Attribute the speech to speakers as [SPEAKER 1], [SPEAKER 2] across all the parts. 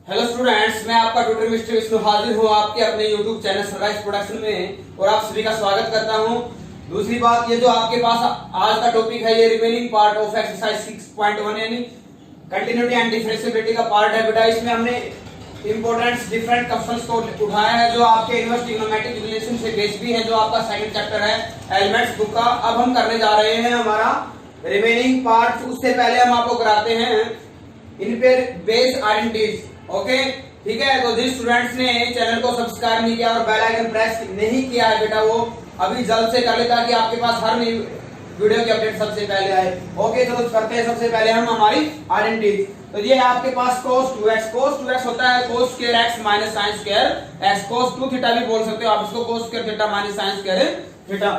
[SPEAKER 1] Hello students, मैं आपका tutor mister Vishnu हाजिर हूँ आपके अपने यूट्यूब चैनल सनराइज प्रोडक्शन में और आप सभी का स्वागत करता हूँ। दूसरी बात, ये जो आपके पास आज का टॉपिक है ये रिमेनिंग पार्ट ऑफ एक्सरसाइज 6.1 यानी कंटिन्यूटी एंड डिफरेंशिएबिलिटी का पार्ट है बेटा। इसमें हमने इंपॉर्टेंट डिफरेंट क्वेश्चंस को उठाया है जो आपके इनवर्स ट्रिग्नोमेट्रिक रिलेशन से बेस्ड भी है, जो आपका सेकंड चैप्टर है एलिमेंट्स बुक का। अब हम करने जा रहे हैं हमारा रिमेनिंग पार्ट। उससे पहले हम आपको कराते हैं इन पे बेस्ड आइडेंटिटीज। ओके, ठीक है। तो जिन स्टूडेंट्स ने चैनल को सब्सक्राइब नहीं किया और बेल आइकन प्रेस नहीं किया है बेटा, वो अभी जल्द से कर ले ताकि आपके पास हर नई वीडियो की अपडेट सबसे पहले आए। ओके, चलो करते हैं सबसे पहले हम हमारी आइडेंटिटी। तो ये है आपके पास cos 2x। cos 2x होता है cos square x minus sin square x। cos 2 theta भी बोल सकते हो आप इसको, cos square theta minus sin square theta.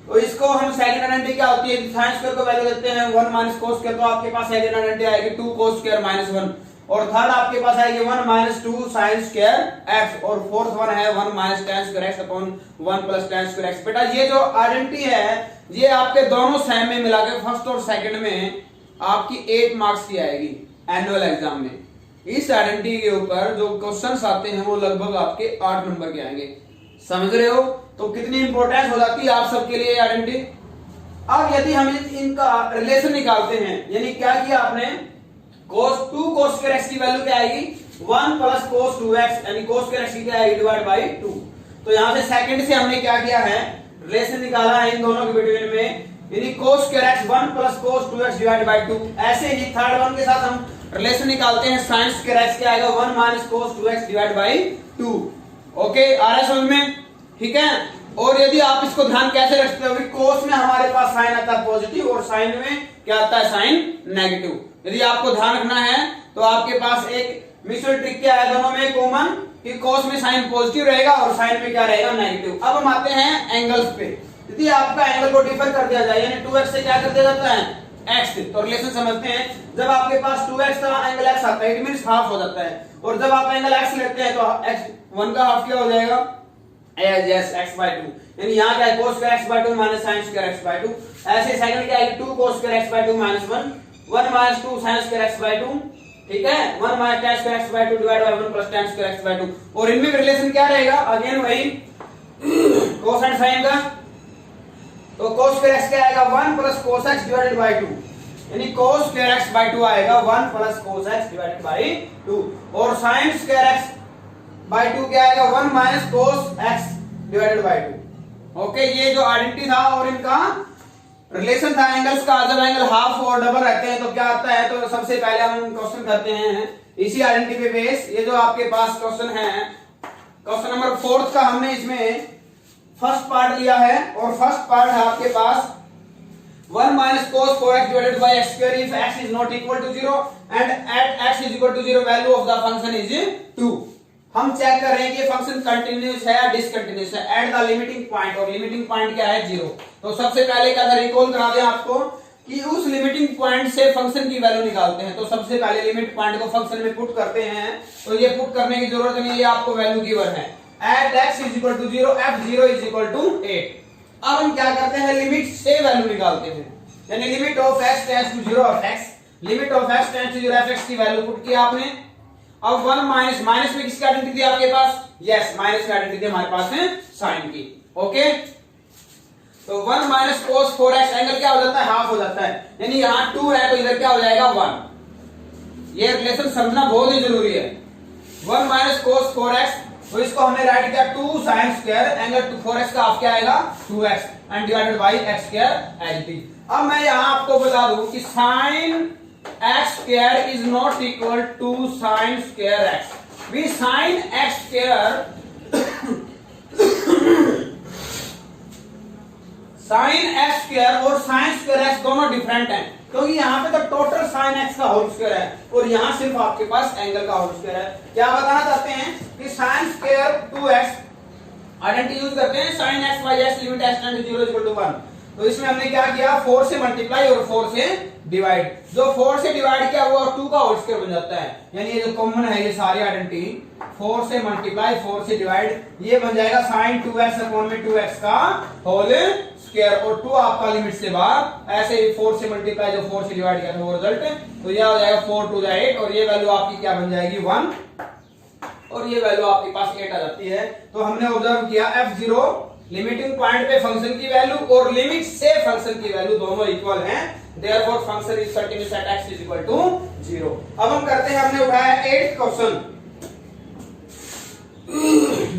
[SPEAKER 1] तो इसको हम सेकंड आइडेंटिटी क्या होती है, sin स्क्वायर को वैल्यू देते हैं 1 माइनस cos स्क्वायर, तो आपके पास सेकंड आइडेंटिटी आएगी 2 cos स्क्वायर माइनस 1। और थर्ड आपके पास आएगी 1 माइनस 2 sin स्क्वायर x। और फोर्थ वन है 1 minus tan square x upon 1 plus tan square x। बेटा ये जो आइडेंटिटी है ये आपके दोनों सेम में मिला के फर्स्ट और सेकंड में आपकी 8 मार्क्स की आएगी एनुअल एग्जाम में। इस आइडेंटिटी के ऊपर जो क्वेश्चंस आते हैं वो लगभग आपके 8 नंबर के आएंगे। समझ रहे हो तो कितनी इंपॉर्टेंस हो जाती है आप सबके लिए आइडेंटिटी। अब यदि हम इनका रिलेशन निकालते हैं, यानी क्या किया आपने, cos 2 cos स्क्वायर x की वैल्यू क्या आएगी 1 प्लस cos 2x, यानी cos स्क्वायर x की क्या आएगी डिवाइड बाय 2। तो यहां से सेकंड से हमने क्या किया है, रिलेशन निकाला है इन दोनों के बिटवीन में, यानी cos square x 1 plus cos 2x divide by 2। ऐसे ही थर्ड वन के साथ हम रिलेशन निकालते हैं, sin स्क्वायर x क्या आएगा 1 minus cos 2x divide by 2। Okay, आ रहा है समझ में, ठीक है। और यदि आप इसको ध्यान कैसे रखते हो, cos में हमारे पास साइन आता है पॉजिटिव और साइन में क्या आता है साइन नेगेटिव। यदि आपको ध्यान रखना है तो आपके पास एक मिक्सड ट्रिक क्या है दोनों में कॉमन, कि cos में साइन पॉजिटिव रहेगा और साइन में क्या रहेगा नेगेटिव। अब हम आते हैं एंगल्स पे। यदि आपका एंगल को डिफर कर दिया जाए, यानी 2x से क्या कर दिया जाता है x, तो रिलेशन समझते हैं। जब आपके पास 2x का एंगल x आता है, इट मींस हाफ हो जाता है। और जब आप एंगल x लेते हैं तो x 1 का हाफ क्या हो जाएगा yes x by 2, यानी यहाँ क्या है cos square x by 2 minus sin square x by 2। ऐसे सेकंड क्या है 2 cos square x by 2 minus 1 minus 2 sin square x by 2, ठीक है, 1 minus tan square x by 2 divide by 1 plus tan square x by 2। और इनमें relation क्या रहेगा, again वही cos एंड sin का। तो cos स्क्वायर x क्या आएगा 1 plus cos x divided bye 2, यानी cos स्क्वायर x by 2 आएगा 1 plus cos x divided bye 2। और sin स्क्वायर x by 2 क्या आएगा 1 minus cos x divided bye 2। Okay, ये जो आइडेंटिटी था और इनका रिलेशन था एंगल्स का। जब एंगल हाफ और डबल रहते हैं तो क्या आता है, तो सबसे पहले हम क्वेश्चन करते हैं इसी आइडेंटिटी पे बेस। ये जो आपके पास क्वेश्चन है, क्वेश्चन नंबर 4 का हमने इसमें फर्स्ट पार्ट लिया है और फर्स्ट पार्ट है आपके पास 1 minus cos 4x divided by x square if x is not equal to 0 and at x is equal to 0 value of the function is 2। हम चेक कर रहे हैं कि फंक्शन कंटिन्यूअस है या डिसकंटिन्यूअस है एट द लिमिटिंग पॉइंट, और limiting point क्या है 0। तो सबसे पहले क्या रिकॉल करा दें आपको कि उस लिमिटिंग पॉइंट से फंक्शन की वैल्यू निकालते हैं। तो सबसे पहले लिमिट पॉइंट को फंक्शन में पुट करते हैं, तो ये पुट करने की जरूरत नहीं है, आपको वैल्यू गिवन है eight x is equal to 0 f0 is equal to 8। अब हम क्या करते हैं, लिमिट से वैल्यू निकालते हैं, यानी limit of x tends to 0 of x, limit of x tends to 0 f x की वैल्यू पुट की आपने। अब 1 माइनस, माइनस में किसकी आइडेंटिटी थी आपके पास, यस माइनस की आइडेंटिटी हमारे पास है साइन की। ओके, तो 1 माइनस cos 4x एंगल क्या हो जाता है हाफ हो जाता है, यानी यहाँ 2 है तो इधर क्या हो जाएगा 1। ये रिलेशन समझना बहुत ही जरूरी है। 1 माइनस cos 4x, तो इसको हमने राइट किया 2 sin स्क्वायर एंगल 4x का हाफ क्या आएगा 2x and divided by x square H D. अब मैं यहाँ आपको बता दूं कि sin x square is not equal to sin square x। भी sin x square sin x square और sin square x दोनों डिफरेंट हैं, क्योंकि यहाँ पे तो टोटल sin x का होल स्क्वायर है और यहाँ सिर्फ आपके पास एंगल का होल स्क्वायर है। क्या बताना चाहते हैं कि sin square 2x identity use करते हैं sin x by x limit x tends to 0 equal to 1। तो इसमें हमने क्या किया, 4 से मल्टीप्लाई और 4 से डिवाइड। जो 4 से डिवाइड किया वो 2 का होल स्क्वायर बन जाता है, यानी ये जो कॉमन है ये सारी आइडेंटिटी 4 से मल्टीप्लाई 4 से डिवाइड, ये बन जाएगा sin 2x अपॉन में 2x का होल स्क्वायर, और 2 आपका लिमिट से बाहर। ऐसे ही 4 से मल्टीप्लाई जो 4 से डिवाइड किया था वो रिजल्ट, तो ये हो जाएगा 4 टू 8, और ये वैल्यू आपकी क्या बन जाएगी 1, और ये वैल्यू आपके पास 8 आ जाती है। तो हमने ऑब्जर्व किया f0 लिमिटिंग पॉइंट पे फंक्शन की वैल्यू और लिमिट से फंक्शन की वैल्यू दोनों इक्वल हैं, therefore function is continuous at x is equal to 0। अब हम करते हैं, हमने उठाया 8th क्वेश्चन,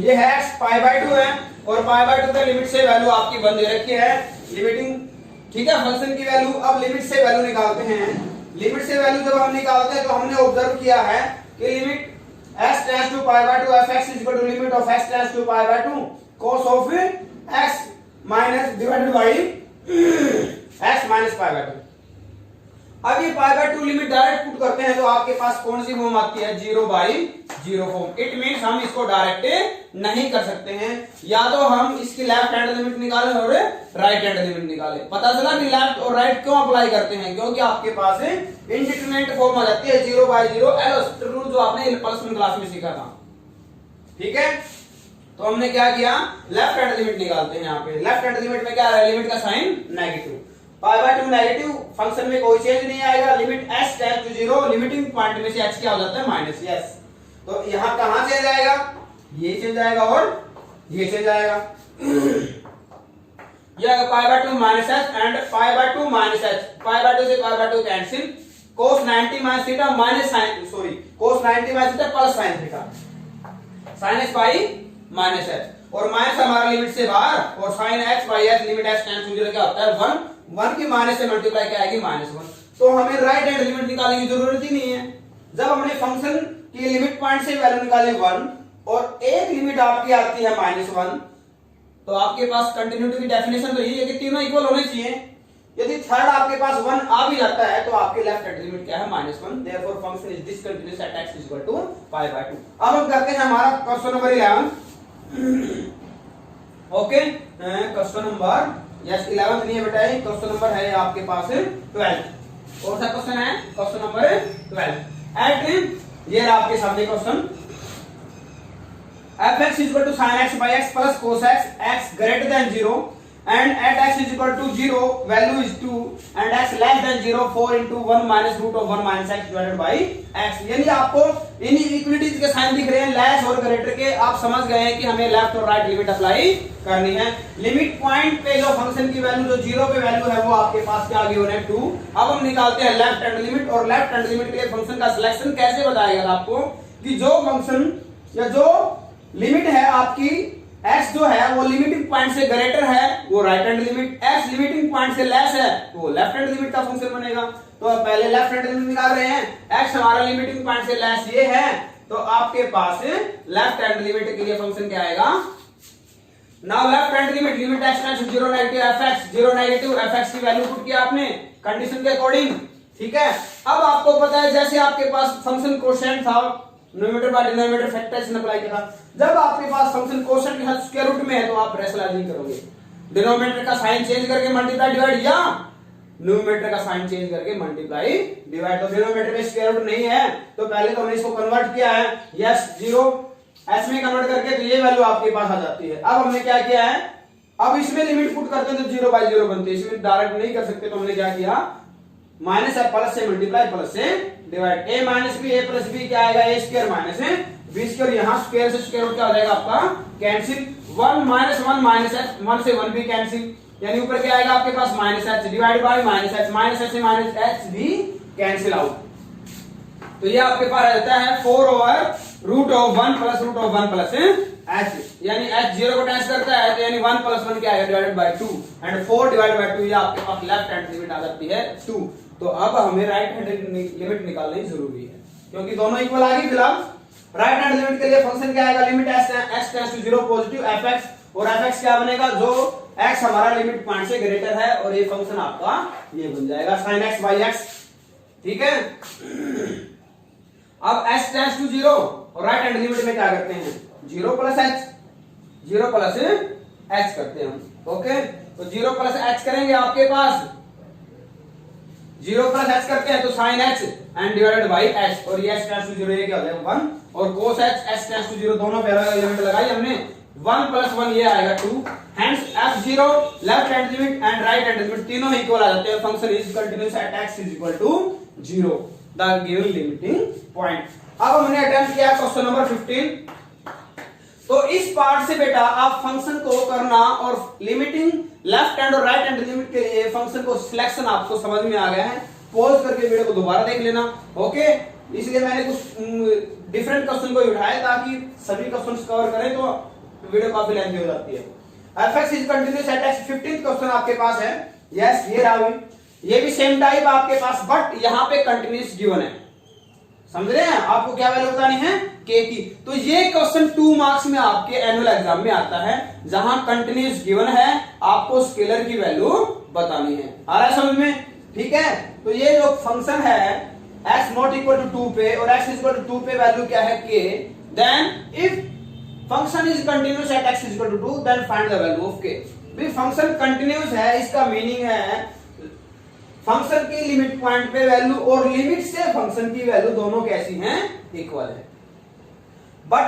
[SPEAKER 1] ये है x π/2 है और π/2 पे लिमिट से वैल्यू आपकी 1 दे रखी है, लिमिटिंग, ठीक है, फंक्शन की वैल्यू। अब लिमिट से वैल्यू निकालते हैं। लिमिट से वैल्यू जब हम निकालते हैं तो हमने ऑब्जर्व किया है कि limit x tends to π/2 fx is equal to limit of x tends to π/2 cos of x minus divided by x minus π/2। अब ये π/2 लिमिट डायरेक्ट पुट करते हैं तो आपके पास कौन सी फॉर्म आती है, 0/0 फॉर्म। इट मींस हम इसको डायरेक्ट नहीं कर सकते हैं, या तो हम इसकी लेफ्ट हैंड लिमिट निकालें और राइट हैंड लिमिट निकालें। पता चला कि लेफ्ट और राइट क्यों अप्लाई करते हैं, क्योंकि आपके पास इनडिटरमिनेट फॉर्म आ जाती है 0/0 एल रूल, जो आपने प्लस 1 क्लास में सीखा था, ठीक है। तो हमने क्या किया, लेफ्ट हैंड लिमिट निकालते हैं। यहाँ पे लेफ्ट हैंड लिमिट में क्या है, लिमिट का साइन नेगेटिव, π/2 नेगेटिव, फंक्शन में कोई चेंज नहीं आएगा, limit s tends to 0, limiting point में से x क्या हो जाता है माइनस s। तो यहाँ कहां चेंज आएगा, ये चेंज आएगा और ये चेंज आएगा, ये आएगा π/2 minus s and π/2 minus h, π/2 से π/2 cancel, cos 90 minus theta minus sin, sorry cos 90 minus theta plus sin theta, sin x by minus h, और माइनस हमारा लिमिट से बाहर, और sin x by h limit s tends to 0 क्या होता है 1, 1 की माइनस से मल्टीप्लाई क्या आएगी -1। तो हमें राइट हैंड लिमिट निकालने की जरूरत ही नहीं है। जब हमने फंक्शन की लिमिट पॉइंट से वैल्यू निकाली 1 और एक लिमिट आपकी आती है -1, तो आपके पास कंटिन्यूटी की डेफिनेशन तो यही है कि तीनों इक्वल होने चाहिए। यदि थर्ड आपके पास 1 आ भी जाता है तो आपके लेफ्ट हैंड लिमिट क्या है -1, therefore function is discontinuous at x equal to π/2। अब हम करते हैं हमारा question number 11। Okay, question number yes 11 नहीं है बेटा, क्वेश्चन नंबर है आपके पास 12। कौन सा क्वेश्चन है, क्वेश्चन नंबर 12। एट ये आपके सामने question, fx is equal to sin x by x plus cos x, x greater than 0 and at x is equal to 0 value is 2 and x less than 0 4 into 1 minus root of 1 minus x divided by x। यानी आपको inequalities के sign दिख रहे हैं less और greater के, आप समझ गए हैं कि हमें लेफ्ट और राइट लिमिट अप्लाई करनी है। लिमिट पॉइंट पे जो फंक्शन की वैल्यू जो 0 पे वैल्यू है वो आपके पास क्या गिवन है 2। अब हम निकालते हैं लेफ्ट हैंड लिमिट, और लेफ्ट हैंड लिमिट के लिए फंक्शन का सिलेक्शन कैसे बताएगा आपको, कि जो फंक्शन या जो लिमिट है आपकी x जो है वो लिमिटिंग पॉइंट से ग्रेटर है वो right hand limit, x limiting point से लेस है वो लेफ्ट हैंड लिमिट का फंक्शन बनेगा। तो पहले लेफ्ट हैंड लिमिट निकाल रहे हैं, x हमारा लिमिटिंग पॉइंट से लेस ये है, तो आपके पास लेफ्ट हैंड लिमिट के लिए फंक्शन क्या आएगा, now left hand limit, limit x tends to 0 negative fx, 0 negative fx की वैल्यू पुट किया आपने कंडीशन के अकॉर्डिंग, ठीक है। अब आपको पता है जैसे आपके पास फंक्शन कोशेंट था, numerator by denominator factorization apply किया, जब आपके पास फंक्शन कोशेंट के साथ स्क्वायर रूट में है तो आप रेशनलाइजिंग करोगे, डिनोमिनेटर का साइन चेंज करके मल्टीप्लाई डिवाइड, या न्यूमरेटर का साइन चेंज करके मल्टीप्लाई डिवाइड। तो डिनोमिनेटर में स्क्वायर रूट नहीं है तो पहले तो हमने इसको कन्वर्ट किया है, यस 0 s में कन्वर्ट करके तो ये वैल्यू आपके पास आ जाती है। अब हमने क्या किया है, अब इसमें लिमिट पुट करते हैं तो 0/0 बनती है, इसमें डायरेक्ट नहीं कर सकते, तो हमने क्या किया, माइनस है प्लस से मल्टीप्लाई प्लस से divide, a minus B a plus B क्या आएगा, a square minus B square, यहाँ स्क्वायर से स्क्वायर रूट क्या हो जाएगा आपका कैंसिल, 1 माइनस 1 माइनस h, 1 से 1 भी कैंसिल, यानी ऊपर क्या आएगा आपके पास minus h divide by minus h से माइनस h भी कैंसिल आउट। तो ये आपके पास रहता है 4 over root of 1 plus root of 1 plus h, यानी h 0 को टाइम्स करता है तो यानी 1 प्लस 1 क्या है divided by 2 and 4 divided by 2, ये आपके पास लेफ्ट हैंड लिमिट आ जाती है 2। तो अब हमें राइट हैंड लिमिट निकालनी जरूरी है क्योंकि दोनों इक्वल आ गई। फिलहाल राइट हैंड लिमिट के लिए फंक्शन क्या आएगा, limit x tends to 0 positive fx, और fx क्या बनेगा, जो x हमारा लिमिट पॉइंट से ग्रेटर है, और ये फंक्शन आपका ये बन जाएगा sin x by x, ठीक है। अब x टेंड्स टू 0 और राइट हैंड लिमिट में क्या करते हैं, 0 प्लस h, 0 प्लस h करते हैं हम, ओके। तो 0 प्लस एच करेंगे आपके पास, 0 प्लस एच करते हैं तो sine H and divided by H, और ये एच टेंड्स टू 0 ये क्या हो जाएगा 1, और कोस एच टेंड्स टू 0 दोनों पे अलग लिमिट लगाई हमने, 1 प्लस 1 ये आएगा 2, hence f0 left hand limit and right hand limit तीनों इक्वल आ जाते हैं, function is continuous at x is equal to 0, the given limiting point. अब हमने अटेम्प्ट किया क्वेश्चन नंबर 15। तो इस पार्ट से बेटा आप फंक्शन को करना और लिमिटिंग लेफ्ट हैंड और राइट हैंड लिमिट के लिए फंक्शन को सिलेक्शन आपको समझ में आ गया है। पॉज करके वीडियो को दोबारा देख लेना, ओके। इसलिए मैंने कुछ डिफरेंट क्वेश्चन को उठाया ताकि सभी क्वेश्चंस कवर करें तो वीडियो काफी लेंथी हो जाती है। fx is continuous at x 15th question आपके पास है, यस ये रहा, ये भी सेम टाइप आपके पास, बट यहां पे कंटीन्यूअस गिवन है, समझ रहे हैं। आपको क्या वैल्यू बतानी है k की। तो ये क्वेश्चन 2 मार्क्स में आपके एनुअल एग्जाम में आता है, जहां कंटीन्यूअस गिवन है, आपको स्केलर की वैल्यू बतानी है। आ रहा है समझ में, ठीक है। तो ये जो फंक्शन है x नॉट इक्वल टू 2 पे और x इक्वल टू 2 पे वैल्यू क्या है k, then if function is continuous at x equal to 2 then find the value of k। भी फंक्शन कंटीन्यूअस है, इसका मीनिंग है फंक्शन की लिमिट पॉइंट पे वैल्यू और लिमिट से फंक्शन की वैल्यू दोनों कैसी हैं, इक्वल है। बट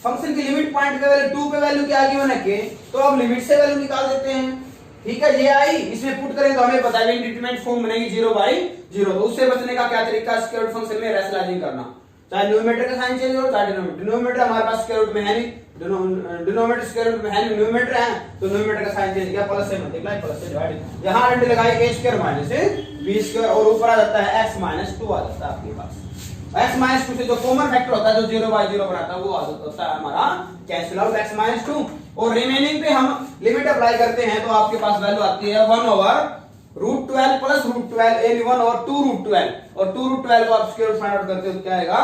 [SPEAKER 1] फंक्शन की लिमिट पॉइंट पे वैल्यू 2 पे वैल्यू क्या गिवन है k, तो अब लिमिट से वैल्यू निकाल देते हैं, ठीक है। ये आई, इसमें पुट करें तो हमें पता है इंडिटरमिनेट फॉर्म बनेगी 0/0। तो उससे बचने का क्या तरीका, स्क्वायर रूट फंक्शन में रेशनलाइजिंग करना, चाहे न्यूमरेटर का साइन चेंज हो चाहे डिनोमिनेटर। डिनोमिनेटर हमारे पास स्क्वायर रूट में है नहीं, डिनोमिनेटर स्क्वायर रूट में है नहीं, न्यूमरेटर है तो न्यूमरेटर का साइन चेंज किया, प्लस से मल्टीप्लाई प्लस से डिवाइड, यहां अंडे लगाई a square minus b square और ऊपर आ जाता है x माइनस 2 आ जाता है आपके पास। x माइनस 2 से जो कॉमन फैक्टर होता है जो 0/0 बनाता है वो आ जाता है हमारा कैंसिल आउट x माइनस 2, और रिमेनिंग पे हम लिमिट अप्लाई करते हैं तो आपके पास वैल्यू आती है 1/√12 प्लस √12 यानी 1/2√12, और 2√12 को आप स्क्वायर रूट फाइंड आउट करते हो तो क्या आएगा,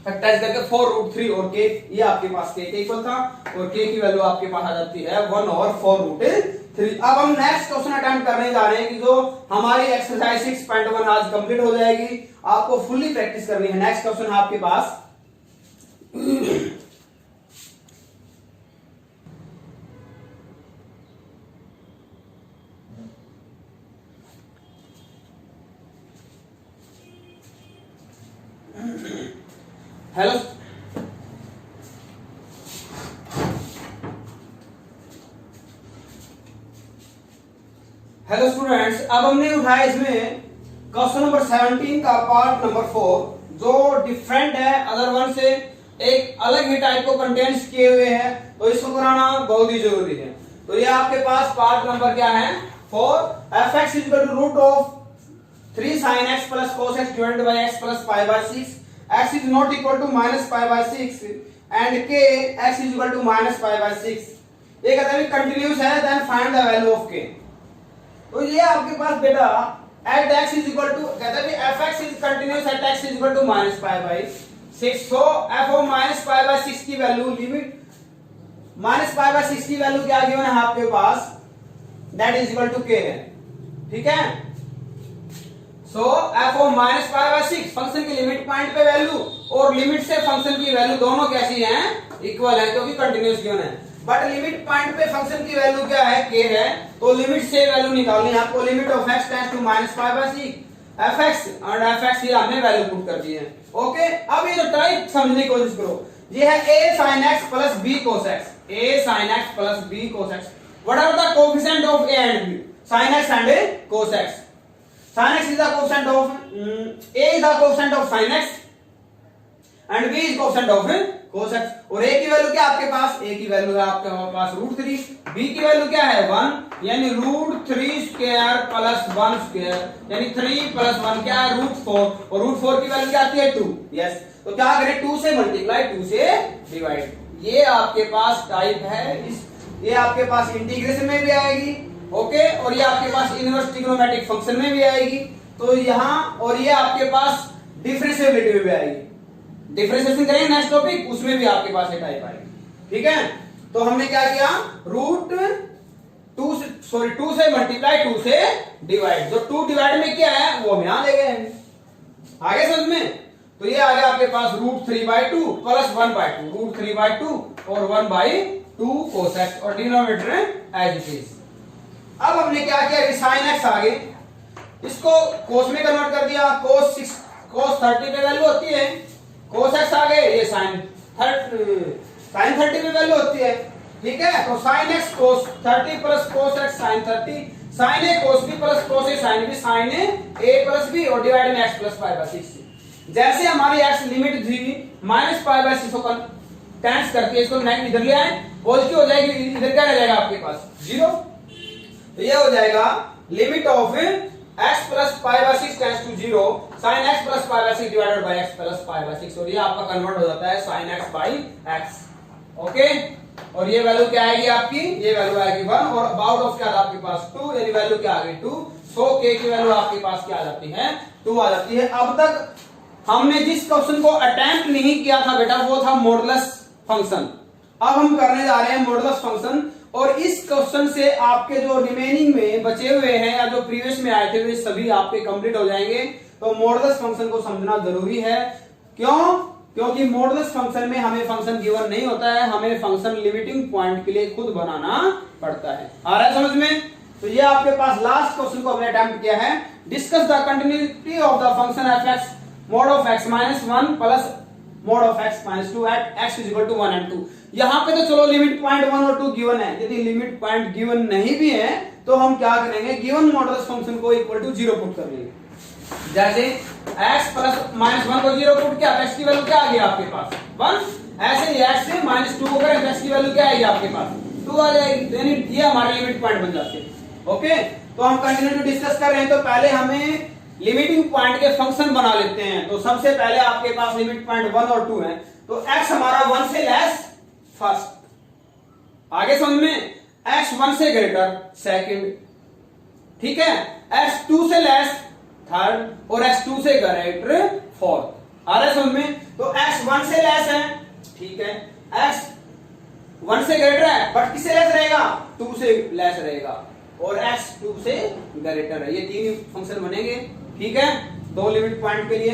[SPEAKER 1] फैक्टराइज करके 4√3 और k, ये आपके पास k के इक्वल था, और k की वैल्यू आपके पास आ जाती है 1/4√3। अब हम नेक्स्ट क्वेश्चन अटेम्प्ट करने जा रहे हैं कि जो हमारी एक्सरसाइज 6.1 आज कंप्लीट हो जाएगी, आपको फुल्ली प्रैक्टिस करनी है। नेक्स्ट क्वेश्चन है आपके पास हेलो हेलो स्टूडेंट्स, अब हमने उठाया इसमें क्वेश्चन नंबर 17 का पार्ट नंबर 4, जो डिफरेंट है अदर वन से, एक अलग ही टाइप को कंटेंट्स किए हुए हैं, तो इसको कराना बहुत ही जरूरी है। तो ये आपके पास पार्ट नंबर क्या है 4, fx is equal to root of 3 sin x plus cos x divided by x plus pi by 6, x is not equal to minus pi by 6 and k x is equal to minus pi by 6। ये कहता है continuous है, then find the value of k। तो ये आपके पास बेटा at x is equal to, कहता है fx is continuous at x is equal to minus pi by 6, so f of minus pi by 6 की value limit minus pi by 6 की value क्या गिवन है आपके पास, that is equal to k है, ठीक है। सो f of minus pi by 6 function की limit point पे वैल्यू और लिमिट से फंक्शन की वैल्यू दोनों कैसी हैं, इक्वल है, क्योंकि कंटिन्यूअस गिवन है। बट लिमिट पॉइंट पे फंक्शन की वैल्यू क्या है, k है, तो लिमिट से वैल्यू निकालनी है आपको। Limit of x tends to minus pi by 6 fx और fx ये हमने वैल्यू पुट कर दी है, ओके। अब ये जो टाइप समझने की कोशिश करो, ये है a sin x plus b cos x, a sin x plus b cos x, what are the coefficient of a and b, sin x and cos x। sin x is the coefficient of a is the coefficient of sin x and b is coefficient of cos x, और a की value क्या आपके पास, a की value है आपके पास √3, b की value क्या है 1 यानी √3 स्क्वायर प्लस 1 स्क्वायर यानी 3 प्लस 1 क्या है √4, और √4 की वैल्यू क्या आती है 2, यस। तो क्या करें 2 से मल्टीप्लाई 2 से डिवाइड। ये आपके पास टाइप है, ये आपके पास इंटीग्रेशन में भी आएगी, ओके, और ये आपके पास इनवर्स ट्रिग्नोमेट्रिक फंक्शन में भी आएगी, तो यहां, और ये आपके पास डिफरेंशिएबिलिटी में भी आएगी। डिफरेंशिएशन करेंगे नेक्स्ट टॉपिक, उसमें भी आपके पास ये टाइप आएगी, ठीक है। तो हमने क्या किया, √2 से मल्टीप्लाई 2 से डिवाइड, जो 2 डिवाइड में क्या है वो हम यहां ले गए हैं, आगे समझ में। तो ये आ गया आपके पास √3/2 प्लस 1/2, √3/2 और 1/2 cos x, और डिनोमिनेटर एज इट इज, अब हमने क्या किया, साइन एक्स आगे इसको कोस में कन्वर्ट कर दिया, कोस 30 पे वैल्यू होती है, कोस एक्स आ गए, ये साइन 30 पे वैल्यू होती है, ठीक है। तो sine x cos 30 plus cos x sine 30, sine A cos B plus cos A sine B, sine A plus B और डिवाइड में एक्स प्लस पाई बाय 6। जैसे हमारी एक्स लिमिट थी माइनस पाई बाय 6 को कैंसिल करके इसको negative इधर ले आए, पॉजिटिव हो जाएगी, इधर क्या रह जाएगा आपके पास 0। तो ये हो जाएगा limit of x plus pi by 6 tends to 0 sin x plus pi by 6 divided by x plus pi by 6, और ये आपका कन्वर्ट हो जाता है sin x by x। Okay, और ये वैल्यू क्या आएगी आपकी, ये वैल्यू आएगी 1 और अबाउट ऑफ क्या था आपके पास 2, यानी वैल्यू क्या आ गई 2। सो k की वैल्यू आपके पास क्या आ जाती है 2 आ जाती है। अब तक हमने जिस क्वेश्चन को अटेम्प्ट नहीं किया था बेटा वो था मॉडुलस फंक्शन, अब हम करने जा रहे हैं मॉडुलस फंक्शन, और इस क्वेश्चन से आपके जो रिमेनिंग में बचे हुए हैं या जो प्रीवियस में आए थे वे सभी आपके कंप्लीट हो जाएंगे। तो मॉडुलस फंक्शन को समझना जरूरी है, क्यों, क्योंकि मॉडुलस फंक्शन में हमें फंक्शन गिवन नहीं होता है, हमें फंक्शन लिमिटिंग पॉइंट के लिए खुद बनाना पड़ता है। आ रहा है समझ में। तो ये आपके पास लास्ट क्वेश्चन को हमने अटेम्प्ट किया है, discuss the continuity of the function F x mod of x minus 1 plus mod of x minus 2 at x is equal to 1 and 2। यहां पे तो चलो लिमिट पॉइंट 1 और 2 गिवन है, यदि लिमिट पॉइंट गिवन नहीं भी है तो हम क्या करेंगे, गिवन मॉडुलस फंक्शन को इक्वल टू 0 पुट कर लेंगे। जैसे x प्लस माइनस 1 को 0 पुट किया, x की वैल्यू क्या आ गई आपके पास 1, ऐसे ही x से माइनस 2 को करें तो x की वैल्यू क्या आएगी आपके पास 2 आ जाएगी, यानी ये हमारे लिमिट पॉइंट बन जाते हैं। ओके, तो हम कंटिन्यूटी डिस्कस कर रहे हैं, तो पहले हमें लिमिटिंग पॉइंट के फंक्शन बना लेते हैं। तो सबसे पहले आपके पास लिमिट पॉइंट 1 और 2 है, तो x हमारा 1 से लेस फर्स्ट, आगे समझ में, x 1 से ग्रेटर सेकंड, ठीक है, x 2 से लेस थर्ड और x 2 से ग्रेटर फोर्थ। आ रहा है समझ में। तो x 1 से लेस है, ठीक है, x 1 से ग्रेटर है बट किससे लेस रहेगा 2 से लेस रहेगा, और x 2 से ग्रेटर है। ये तीन फंक्शन बनेंगे, ठीक है, दो लिमिट पॉइंट के लिए।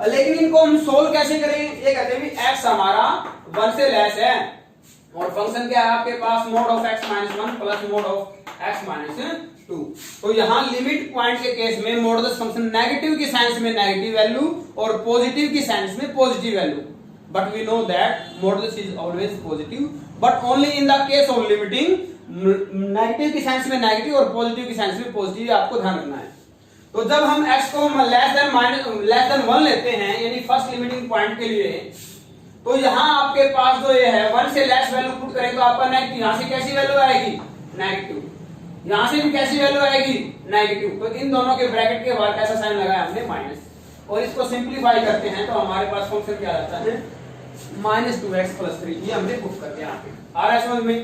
[SPEAKER 1] लेकिन इनको हम सोल्व कैसे करेंगे, ये कहते हैं x हमारा 1 से लेस है और फंक्शन क्या है आपके पास mod of x minus 1 plus mod of x minus 2। तो यहां लिमिट पॉइंट के केस में मॉडुलस फंक्शन नेगेटिव की सेंस में नेगेटिव वैल्यू और पॉजिटिव की सेंस में positive value, but we know that modulus is always positive, but only in the case of limiting, negative की सेंस में नेगेटिव और पॉजिटिव की सेंस में पॉजिटिव, आपको ध्यान रखना है। तो जब हम x को लेस देन 1 लेते हैं यानी फर्स्ट लिमिटिंग पॉइंट के लिए, तो यहां आपके पास जो ये है 1 से लेस वैल्यू पुट करें तो आपका नेगेटिव, यहां से कैसी वैल्यू आएगी नेगेटिव, यहां से भी कैसी वैल्यू आएगी नेगेटिव। तो इन दोनों के ब्रैकेट के बाहर कैसा साइन लगाया हमने माइनस, और इसको सिंप्लीफाई करते हैं तो हमारे पास फंक्शन क्या आता है माइनस 2x प्लस 3, ये हमने पुट कर दिया। आ रहा है समझ में।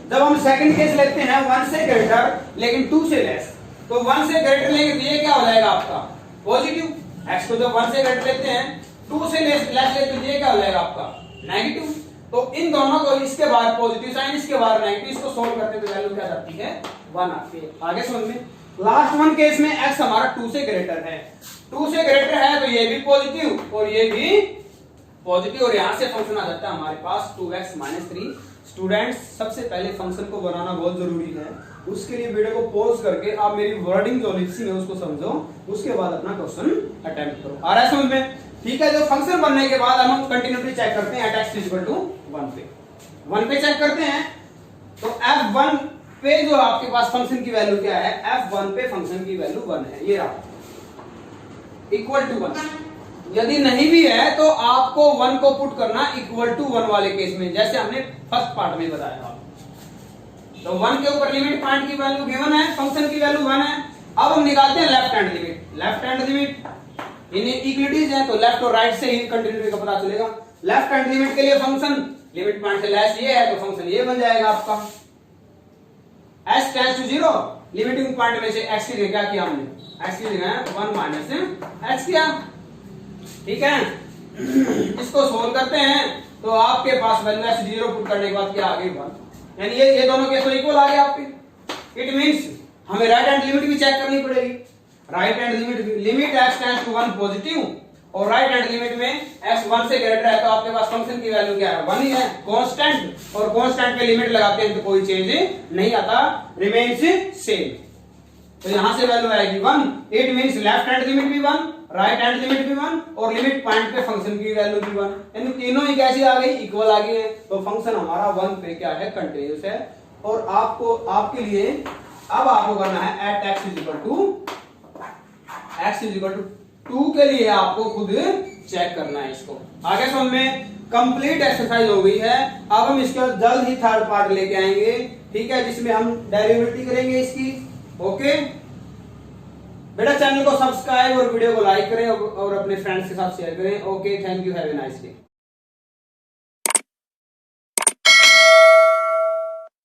[SPEAKER 1] जब हम सेकंड केस लेते हैं 1 से ग्रेटर लेकिन 2 से लेस, तो 1 से ग्रेटर लेंगे तो ये क्या हो जाएगा आपका पॉजिटिव, x को जब 1 से ग्रेटर लेते हैं 2 से लेस लेते हैं तो ये क्या हो जाएगा आपका नेगेटिव। तो इन दोनों को इसके बाद पॉजिटिव साइन इसके बाद नेगेटिव, इसको सोल्व करते हैं तो वैल्यू क्या जाती है 1 आती है। आगे समझ में। लास्ट वन केस में x हमारा 2 से ग्रेटर है, 2 से ग्रेटर है तो ये भी पॉजिटिव और ये भी पॉजिटिव, और यहां से फंक्शन आ जाता है हमारे पास 2x - 3। स्टूडेंट्स, सबसे पहले फंक्शन को बनाना बहुत जरूरी है, उसके लिए वीडियो को पॉज करके आप मेरी वर्डिंग जो लिखी है उसको समझो, उसके बाद अपना क्वेश्चन अटेम्प्ट करो। आ रहा है समझ में, ठीक है। जो फंक्शन बनने के बाद हम कंटिन्यूटी चेक करते हैं एट x इक्वल टू 1 पे, 1 पे चेक करते हैं। तो f1 पे जो आपके पास फंक्शन की वैल्यू क्या है, f1 पे फंक्शन की वैल्यू 1 है, ये रहा इक्वल टू 1। यदि नहीं भी है तो आपको 1 को पुट करना इक्वल टू 1 वाले केस में, जैसे हमने फर्स्ट पार्ट में बताया। तो 1 के ऊपर लिमिट पॉइंट की वैल्यू गिवन है, फंक्शन की वैल्यू 1 है। अब हम निकालते हैं left hand limit. Left hand limit इन्हें इक्वलिटीज हैं तो लेफ्ट और राइट से ही कंटिन्यूटी का पता चलेगा। लेफ्ट हैंड लिमिट के लिए फंक्शन लिमिट पॉइंट से लेस ये है तो फंक्शन ये बन जाएगा आपका s tends to 0, limiting point में से x की जगह क्या किया हमने, x की जगह 1 माइनस x किया, ठीक है। इसको सोल्व करते हैं तो आपके पास वैल्यू x 0 पुट करने के बाद क्या आ गई 1, यानी ये दोनों केस तो इक्वल आ गए आपके। इट मींस हमें राइट हैंड लिमिट भी चेक करनी पड़ेगी। Right hand limit x tends to 1 positive और राइट हैंड लिमिट में x 1 से ग्रेटर है तो आपके पास फंक्शन की वैल्यू क्या है 1 ही है, कांस्टेंट, और कांस्टेंट पे लिमिट लगाते हैं तो कोई चेंज नहीं आता, रिमेन्स सेम। तो यहां से वैल्यू आएगी 1, it means left hand limit भी 1, राइट हैंड लिमिट भी 1 और लिमिट पॉइंट पे फंक्शन की वैल्यू भी 1, यानी तीनों ही कैसी आ गई, इक्वल आ गई है। तो फंक्शन हमारा 1 पे क्या है, कंटीन्यूअस है। और आपको आपके लिए अब आपको करना है एट x इक्वल टू 2 के लिए आपको खुद चेक करना है इसको। आगे समझ में कंप्लीट एक्सरसाइज हो गई है। अब हम इसके बाद जल्द ही थर्ड पार्ट लेके आएंगे, ठीक है, जिसमें हम डेरिवेटिव करेंगे इसकी। ओके बेटा, चैनल को सब्सक्राइब और वीडियो को लाइक करें और अपने फ्रेंड्स के साथ शेयर करें। Okay, thank you, have a nice day.